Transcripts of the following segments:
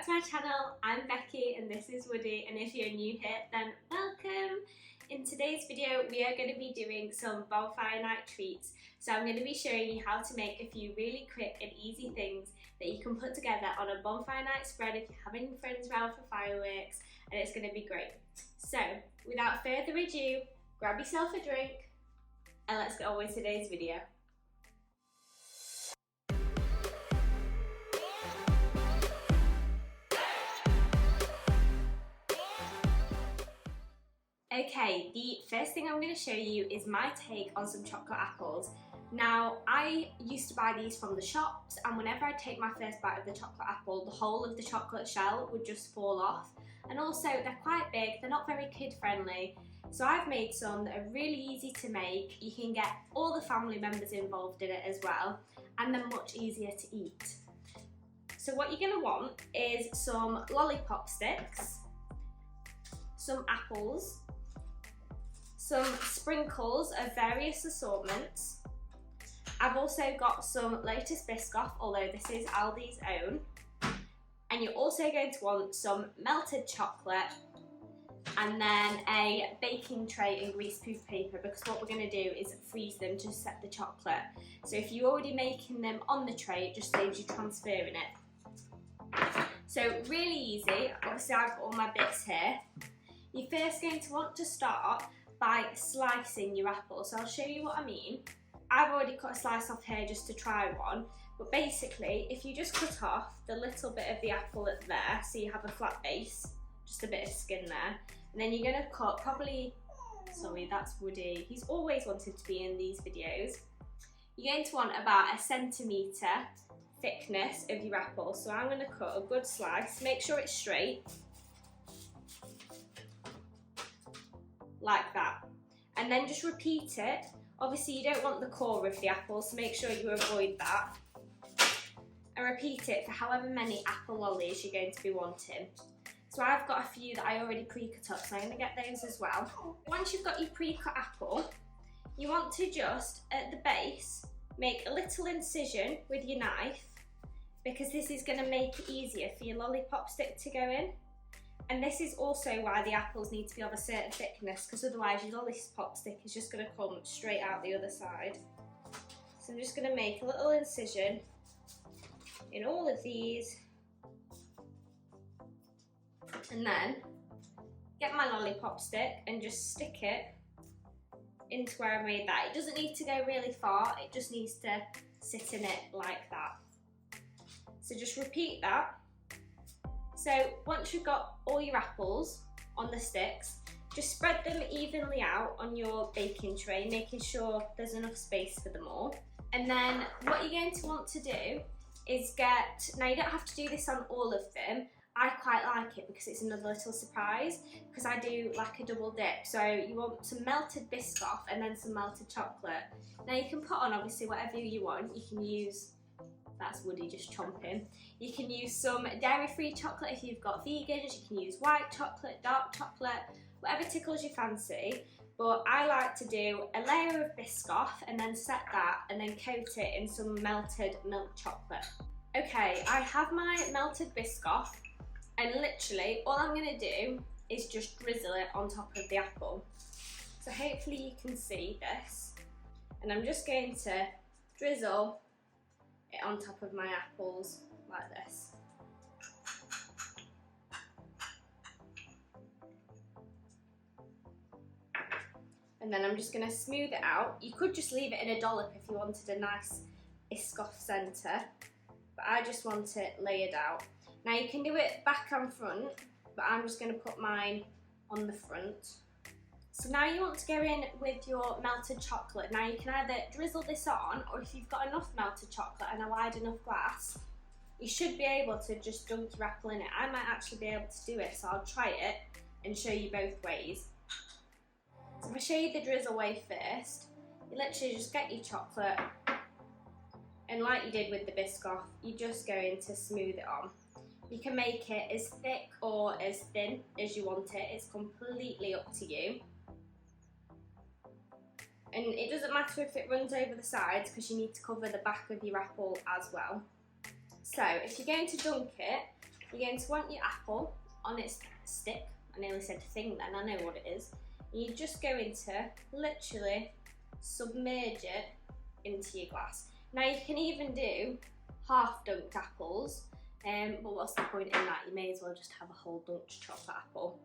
back to my channel. I'm Becky and this is Woody, and if you're new here then welcome. In today's video we are going to be doing some Bonfire Night treats. So I'm going to be showing you how to make a few really quick and easy things that you can put together on a Bonfire Night spread if you're having friends around for fireworks, and it's going to be great. So without further ado, grab yourself a drink and let's get on with today's video. Okay, the first thing I'm going to show you is my take on some chocolate apples. Now, I used to buy these from the shops, and whenever I take my first bite of the chocolate apple, the whole of the chocolate shell would just fall off. And also, they're quite big, they're not very kid friendly. So I've made some that are really easy to make. You can get all the family members involved in it as well, and they're much easier to eat. So what you're going to want is some lollipop sticks, some apples, some sprinkles of various assortments. I've also got some Lotus Biscoff, although this is Aldi's own. And you're also going to want some melted chocolate and then a baking tray and greaseproof paper, because what we're going to do is freeze them to set the chocolate. So if you're already making them on the tray, it just saves you transferring it. So really easy. Obviously I've got all my bits here. You're first going to want to start by slicing your apple. So I'll show you what I mean. I've already cut a slice off here just to try one, but basically if you just cut off the little bit of the apple that's there, so you have a flat base, just a bit of skin there, and then you're going to cut probably, sorry that's Woody, he's always wanted to be in these videos. You're going to want about 1 centimetre thickness of your apple, so I'm going to cut a good slice, make sure it's straight, like that, and then just repeat it. Obviously you don't want the core of the apple, so make sure you avoid that, and repeat it for however many apple lollies you're going to be wanting. So I've got a few that I already pre-cut up, so I'm going to get those as well. Once you've got your pre-cut apple, you want to just at the base make a little incision with your knife, because this is going to make it easier for your lollipop stick to go in. And this is also why the apples need to be of a certain thickness, because otherwise your lollipop stick is just going to come straight out the other side. So I'm just going to make a little incision in all of these, and then get my lollipop stick and just stick it into where I made that. It doesn't need to go really far, it just needs to sit in it like that. So just repeat that. So once you've got all your apples on the sticks, just spread them evenly out on your baking tray, making sure there's enough space for them all. And then what you're going to want to do is now you don't have to do this on all of them. I quite like it because it's another little surprise, because I do like a double dip. So you want some melted Biscoff and then some melted chocolate. Now you can put on obviously whatever you want. You can use, that's Woody just chomping. You can use some dairy-free chocolate if you've got vegans. You can use white chocolate, dark chocolate, whatever tickles your fancy. But I like to do a layer of Biscoff and then set that and then coat it in some melted milk chocolate. Okay, I have my melted Biscoff, and literally all I'm going to do is just drizzle it on top of the apple. So hopefully you can see this. And I'm just going to drizzle it on top of my apples like this. And then I'm just going to smooth it out. You could just leave it in a dollop if you wanted a nice Biscoff centre, but I just want it layered out. Now you can do it back and front, but I'm just going to put mine on the front. So now you want to go in with your melted chocolate. Now you can either drizzle this on, or if you've got enough melted chocolate and a wide enough glass, you should be able to just dunk your apple in it. I might actually be able to do it, so I'll try it and show you both ways. So if I show you the drizzle way first, you literally just get your chocolate, and like you did with the Biscoff, you're just going to smooth it on. You can make it as thick or as thin as you want it, it's completely up to you. And it doesn't matter if it runs over the sides, because you need to cover the back of your apple as well. So if you're going to dunk it, You're going to want your apple on its stick. I nearly said thing then, I know what it is. And you're just going to literally submerge it into your glass. Now you can even do half dunked apples, but what's the point in that? You may as well just have a whole dunked chocolate apple.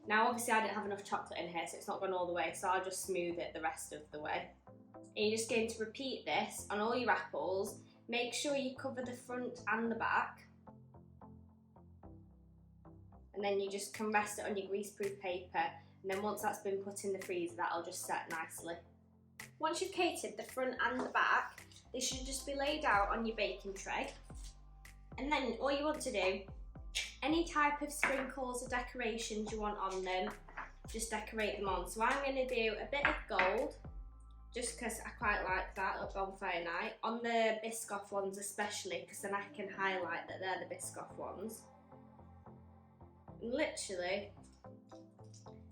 Now obviously I don't have enough chocolate in here, so it's not gone all the way, so I'll just smooth it the rest of the way. And you're just going to repeat this on all your apples. Make sure you cover the front and the back. And then you just can rest it on your greaseproof paper, and then once that's been put in the freezer, that'll just set nicely. Once you've coated the front and the back, they should just be laid out on your baking tray. And then all you want to do, any type of sprinkles or decorations you want on them, just decorate them on. So I'm going to do a bit of gold, just because I quite like that at Bonfire Night. On the Biscoff ones especially, because then I can highlight that they're the Biscoff ones. And literally,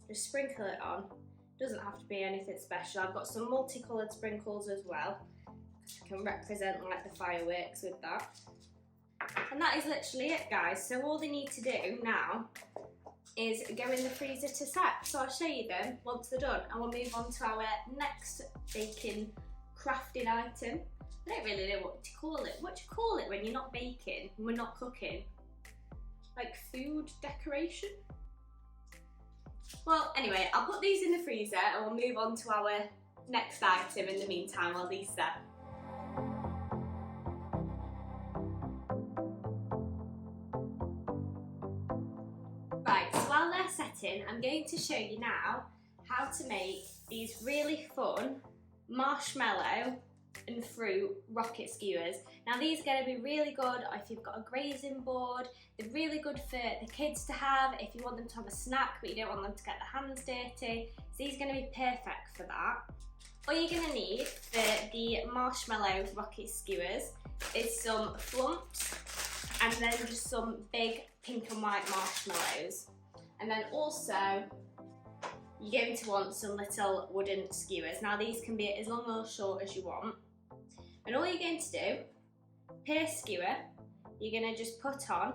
just sprinkle it on. Doesn't have to be anything special. I've got some multicoloured sprinkles as well, because I can represent like the fireworks with that. And that is literally it, guys. So all they need to do now is go in the freezer to set. So I'll show you them once they're done, and we'll move on to our next baking crafting item. I don't really know what to call it. What do you call it when you're not baking and we're not cooking? Like food decoration? Well, anyway, I'll put these in the freezer and we'll move on to our next item in the meantime while these set. Right, so while they're setting, I'm going to show you now how to make these really fun marshmallow and fruit rocket skewers. Now these are going to be really good if you've got a grazing board. They're really good for the kids to have if you want them to have a snack but you don't want them to get their hands dirty. So these are going to be perfect for that. All you're going to need for the marshmallow rocket skewers is some flumps and then just some big pink and white marshmallows. And then also you're going to want some little wooden skewers. Now these can be as long or short as you want. And all you're going to do, per skewer, you're going to just put on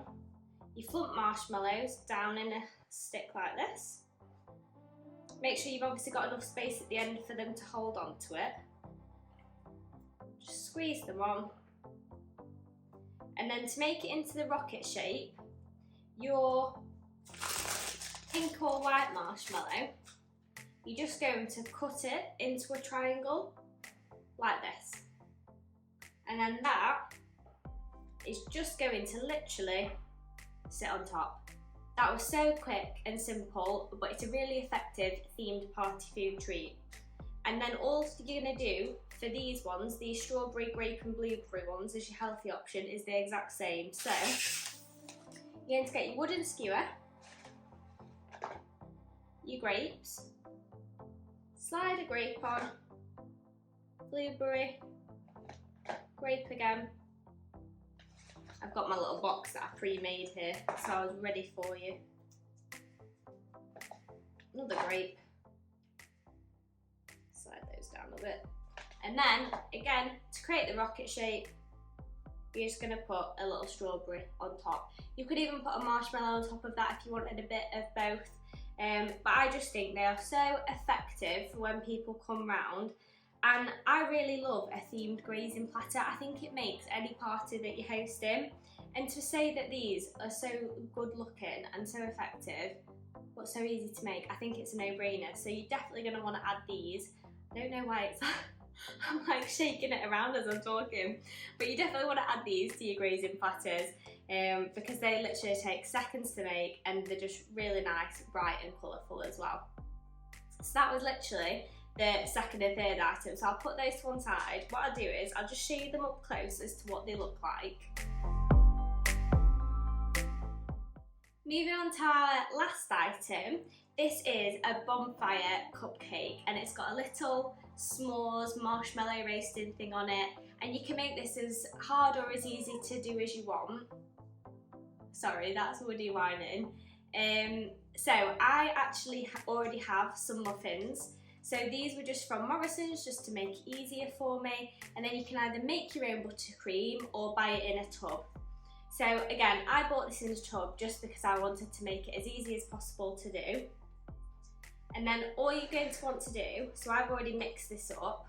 your flump marshmallows down in a stick like this. Make sure you've obviously got enough space at the end for them to hold on to it. Just squeeze them on. And then to make it into the rocket shape, your pink or white marshmallow, you're just going to cut it into a triangle like this. And then that is just going to literally sit on top. That was so quick and simple, but it's a really effective themed party food treat. And then all you're going to do for these ones, these strawberry, grape and blueberry ones as your healthy option, is the exact same. So you're going to get your wooden skewer, your grapes, slide a grape on, blueberry, grape again. I've got my little box that I pre-made here, so I was ready for you. Another grape. Slide those down a bit. And then, again, to create the rocket shape, you're just going to put a little strawberry on top. You could even put a marshmallow on top of that if you wanted a bit of both. But I just think they are so effective for when people come round. And I really love a themed grazing platter. I think it makes any party that you're hosting. And to say that these are so good looking and so effective, but so easy to make, I think it's a no-brainer. So you're definitely going to want to add these. I don't know why it's I'm like shaking it around as I'm talking. But you definitely want to add these to your grazing platters because they literally take seconds to make and they're just really nice, bright and colourful as well. So that was literally the second and third item, so I'll put those to one side. What I'll do is I'll just show you them up close as to what they look like. Moving on to our last item, this is a bonfire cupcake and it's got a little s'mores marshmallow roasting thing on it, and you can make this as hard or as easy to do as you want. Sorry, that's woody whining. So I actually already have some muffins. So these were just from Morrison's, just to make it easier for me. And then you can either make your own buttercream or buy it in a tub. So again, I bought this in a tub just because I wanted to make it as easy as possible to do. And then all you're going to want to do, so I've already mixed this up,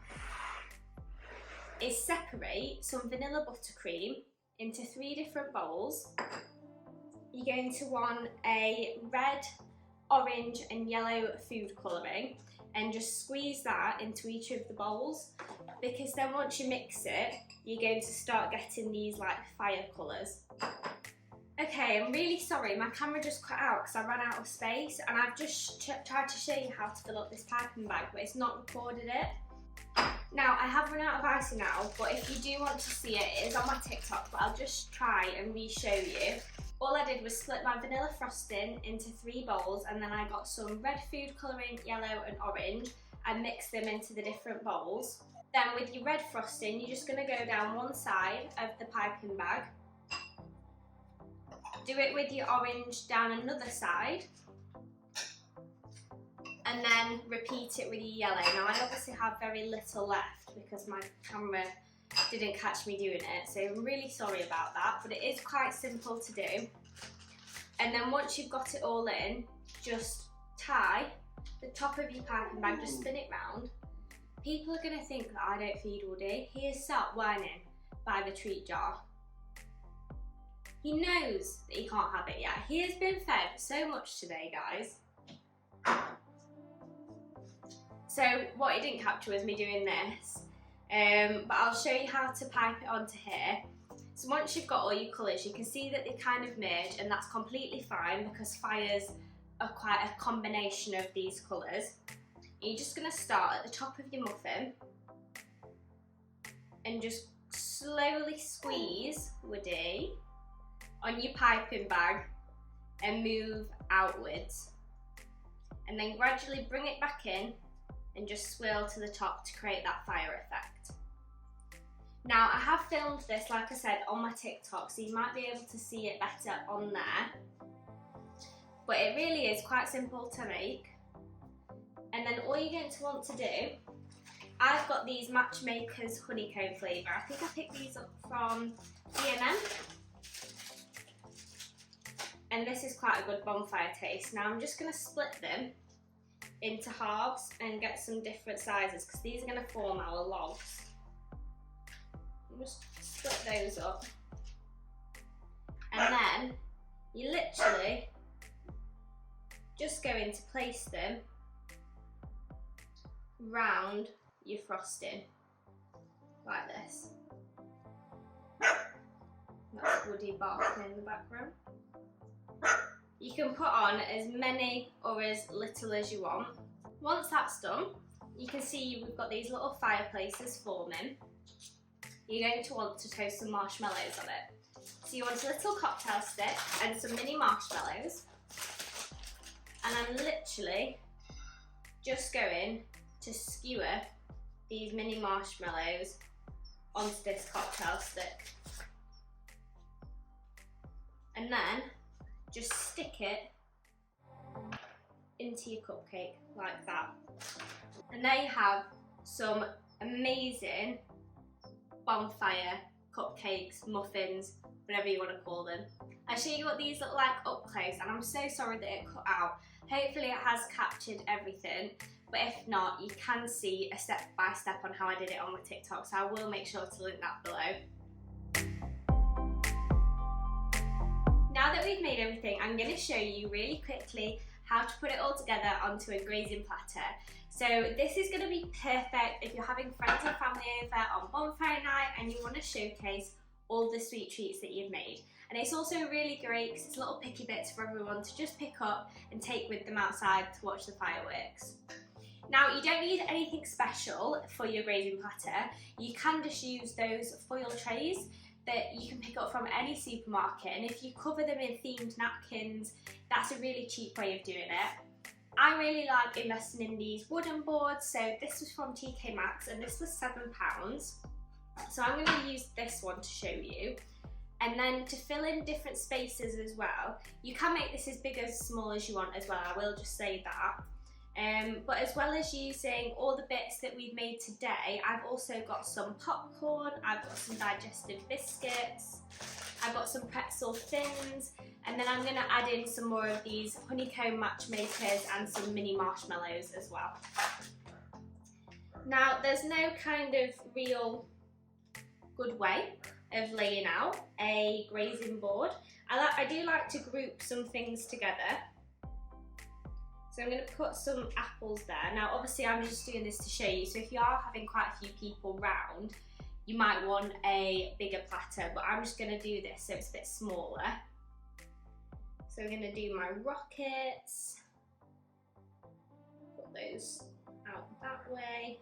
is separate some vanilla buttercream into 3 different bowls. You're going to want a red, orange and yellow food colouring, and just squeeze that into each of the bowls, because then once you mix it, you're going to start getting these like fire colours. Okay, I'm really sorry, my camera just cut out because I ran out of space, and I've just tried to show you how to fill up this piping bag, but it's not recorded it. Now, I have run out of icing now, but if you do want to see it, it is on my TikTok, but I'll just try and re-show you. All I did was split my vanilla frosting into 3 bowls, and then I got some red food colouring, yellow and orange, and mixed them into the different bowls. Then with your red frosting, you're just going to go down one side of the piping bag. Do it with your orange down another side, and then repeat it with your yellow. Now I obviously have very little left because my camera didn't catch me doing it, so I'm really sorry about that, but it is quite simple to do. And then once you've got it all in, just tie the top of your piping bag, just spin it round. People are going to think that I don't feed Woody. He is sat whining by the treat jar. He knows that he can't have it yet. He has been fed so much today, guys. So what it didn't capture was me doing this, but I'll show you how to pipe it onto here. So once you've got all your colours, you can see that they kind of merge, and that's completely fine because fires are quite a combination of these colours. You're just going to start at the top of your muffin and just slowly squeeze, Woody, on your piping bag and move outwards. And then gradually bring it back in and just swirl to the top to create that fire effect. Now I have filmed this, like I said, on my TikTok, so you might be able to see it better on there. But it really is quite simple to make. And then all you're going to want to do, I've got these Matchmakers honeycomb flavour. I think I picked these up from B&M. And this is quite a good bonfire taste. Now I'm just going to split them into halves and get some different sizes because these are going to form our logs. Just split those up. And then you literally just going to place them round your frosting like this. That's Woody barking in the background. You can put on as many or as little as you want. Once that's done, you can see we've got these little fireplaces forming. You're going to want to toast some marshmallows on it. So you want a little cocktail stick and some mini marshmallows. And I'm literally just going to skewer these mini marshmallows onto this cocktail stick. And then just stick it into your cupcake like that. And there you have some amazing bonfire cupcakes, muffins, whatever you want to call them. I'll show you what these look like up close, and I'm so sorry that it cut out. Hopefully it has captured everything, but if not, you can see a step-by-step on how I did it on my TikTok, so I will make sure to link that below. Now that we've made everything, I'm going to show you really quickly how to put it all together onto a grazing platter. So this is going to be perfect if you're having friends and family over on Bonfire Night and you want to showcase all the sweet treats that you've made. And it's also really great because it's little picky bits for everyone to just pick up and take with them outside to watch the fireworks. Now, you don't need anything special for your grazing platter. You can just use those foil trays that you can pick up from any supermarket, and if you cover them in themed napkins, that's a really cheap way of doing it. I really like investing in these wooden boards, so this was from TK Maxx and this was £7. So I'm going to use this one to show you. And then to fill in different spaces as well, you can make this as big or as small as you want as well, I will just say that. But as well as using all the bits that we've made today, I've also got some popcorn, I've got some digestive biscuits, I've got some pretzel thins, and then I'm going to add in some more of these honeycomb matchmakers and some mini marshmallows as well. Now, there's no kind of real good way of laying out a grazing board. I do like to group some things together. So I'm going to put some apples there. Now obviously I'm just doing this to show you, so if you are having quite a few people round, you might want a bigger platter, but I'm just going to do this so it's a bit smaller. So I'm going to do my rockets, put those out that way.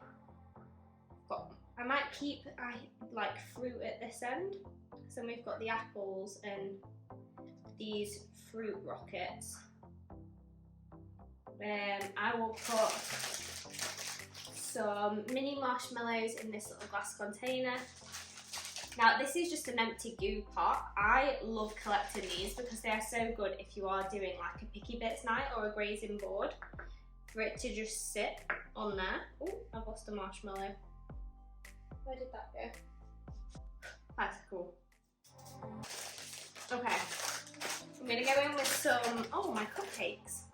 I might keep like fruit at this end. So we've got the apples and these fruit rockets. I will put some mini marshmallows in this little glass container. Now this is just an empty goo pot. I love collecting these because they are so good if you are doing like a picky bits night or a grazing board, for it to just sit on there. Oh, I've lost a marshmallow. Where did that go? That's cool. Okay, I'm gonna go in with some, oh, my cupcakes.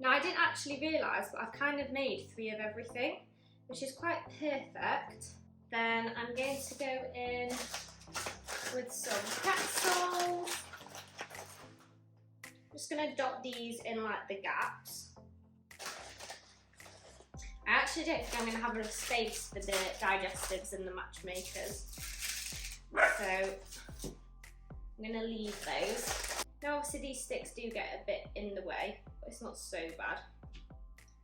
Now I didn't actually realise, but I've kind of made 3 of everything, which is quite perfect. Then I'm going to go in with some pretzels. I'm just going to dot these in like the gaps. I actually don't think I'm going to have enough space for the digestives and the matchmakers, so I'm going to leave those. Now obviously these sticks do get a bit in the way, but it's not so bad.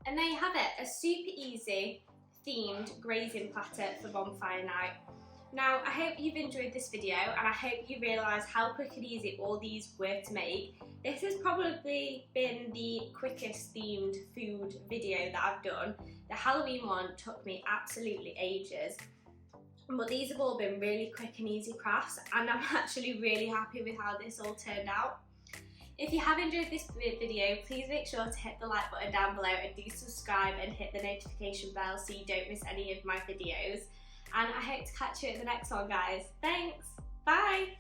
And there you have it, a super easy themed grazing platter for Bonfire Night. Now I hope you've enjoyed this video, and I hope you realise how quick and easy all these were to make. This has probably been the quickest themed food video that I've done. The Halloween one took me absolutely ages. But these have all been really quick and easy crafts, and I'm actually really happy with how this all turned out. If you have enjoyed this video, please make sure to hit the like button down below and do subscribe and hit the notification bell so you don't miss any of my videos. And I hope to catch you at the next one, guys. Thanks, bye!